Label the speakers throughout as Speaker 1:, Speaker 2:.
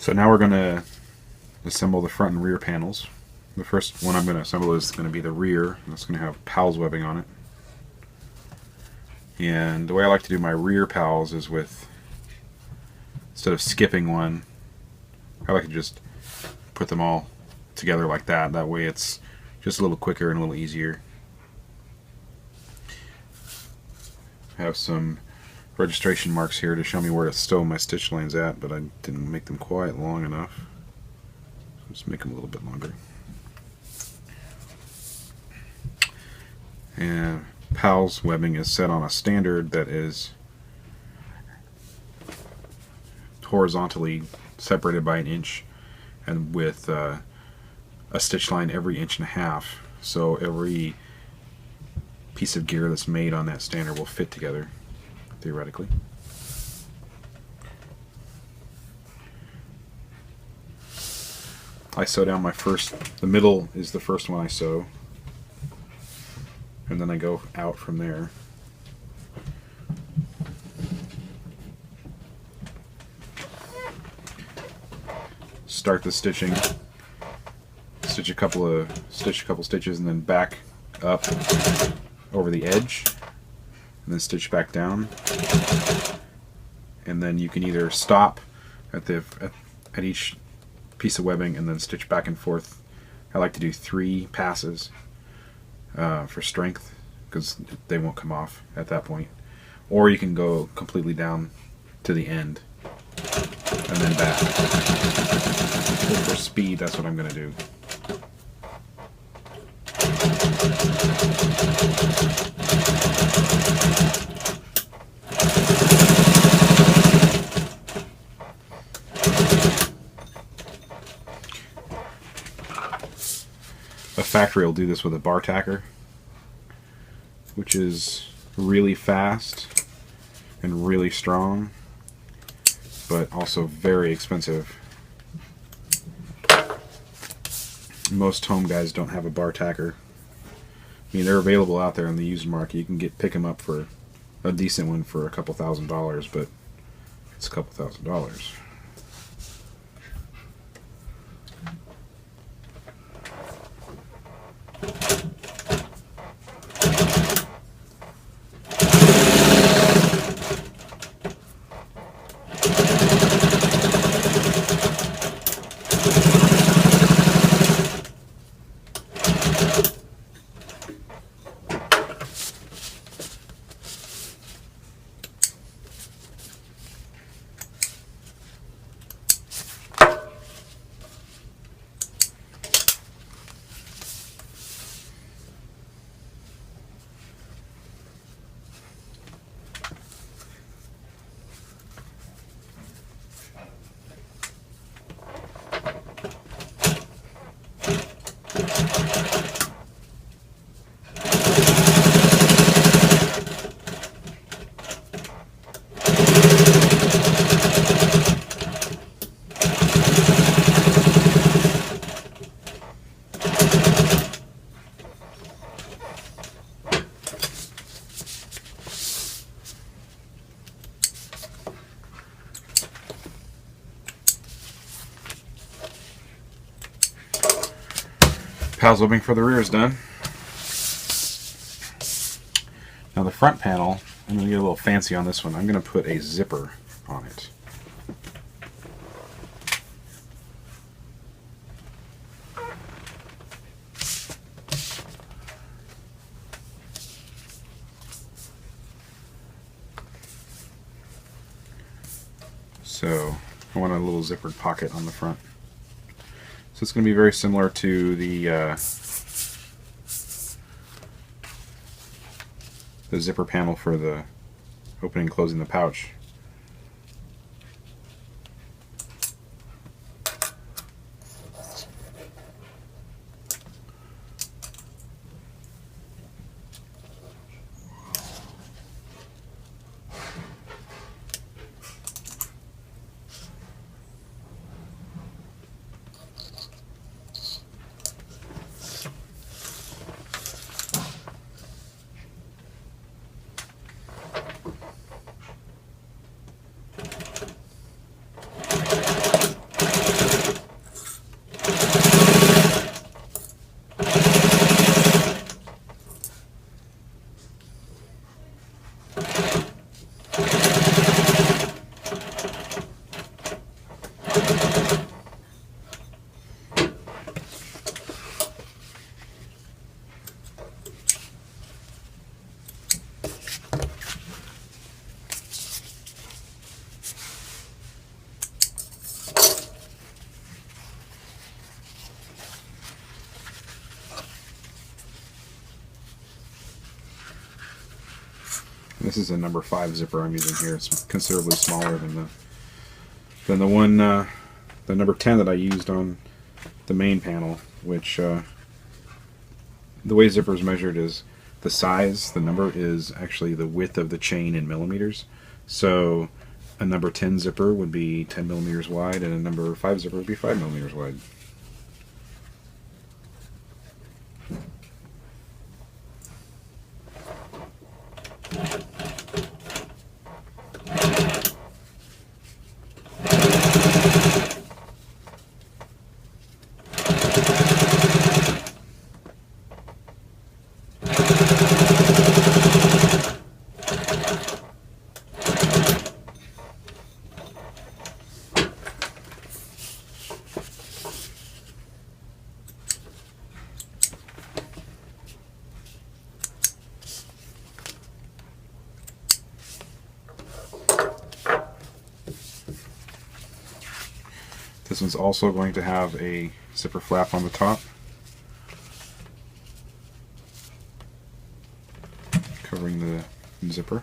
Speaker 1: So now we're going to assemble the front and rear panels. The first one I'm going to assemble is going to be the rear. It's going to have pals webbing on it. And the way I like to do my rear pals is with, instead of skipping one, I like to just put them all together like that. That way it's just a little quicker and a little easier. I have some registration marks here to show me where to stow my stitch lines at, but I didn't make them quite long enough. So just make them a little bit longer. And PALS webbing is set on a standard that is horizontally separated by 1 inch and with a stitch line every 1.5 inches. So every piece of gear that's made on that standard will fit together, theoretically. I sew down my first, the middle is the first one I sew, and then I go out from there. Start the stitching, stitch a couple stitches, and then back up over the edge, and then stitch back down. And then you can either stop at each piece of webbing and then stitch back and forth. I like to do 3 passes for strength, because they won't come off at that point. Or you can go completely down to the end and then back. So for speed, that's what I'm going to do. A factory will do this with a bar tacker, which is really fast and really strong, but also very expensive. Most home guys don't have a bar tacker. I mean, they're available out there in the used market. You can pick them up for a decent one for a couple $1,000s, but it's a couple $1,000s. PALS webbing for the rear is done. Now the front panel, I'm going to get a little fancy on this one. I'm going to put a zipper on it. So I want a little zippered pocket on the front. So it's going to be very similar to the zipper panel for the opening and closing the pouch. This is a number 5 zipper I'm using here. It's considerably smaller than the one the number 10 that I used on the main panel, which the way zipper is measured is the size. The number is actually the width of the chain in millimeters. So a number 10 zipper would be 10 millimeters wide, and a number 5 zipper would be 5 millimeters wide. This one's also going to have a zipper flap on the top, covering the zipper.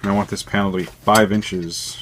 Speaker 1: And I want this panel to be 5 inches .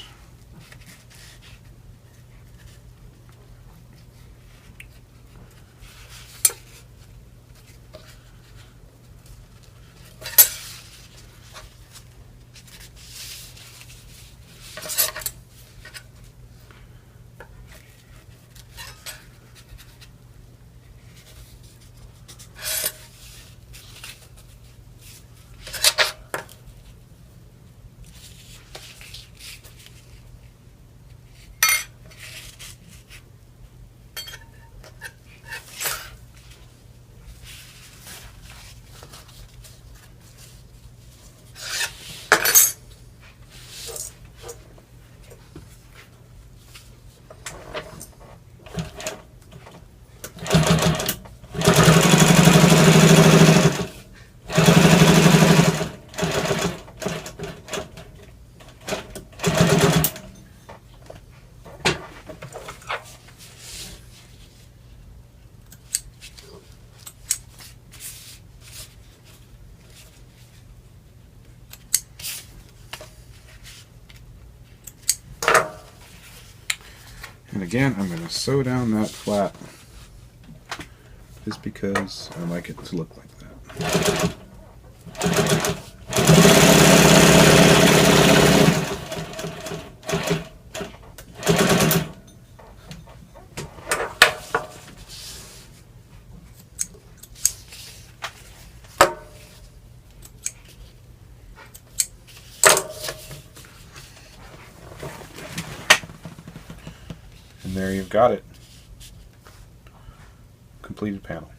Speaker 1: And again, I'm going to sew down that flap just because I like it to look like that. And there you've got it. Completed panel.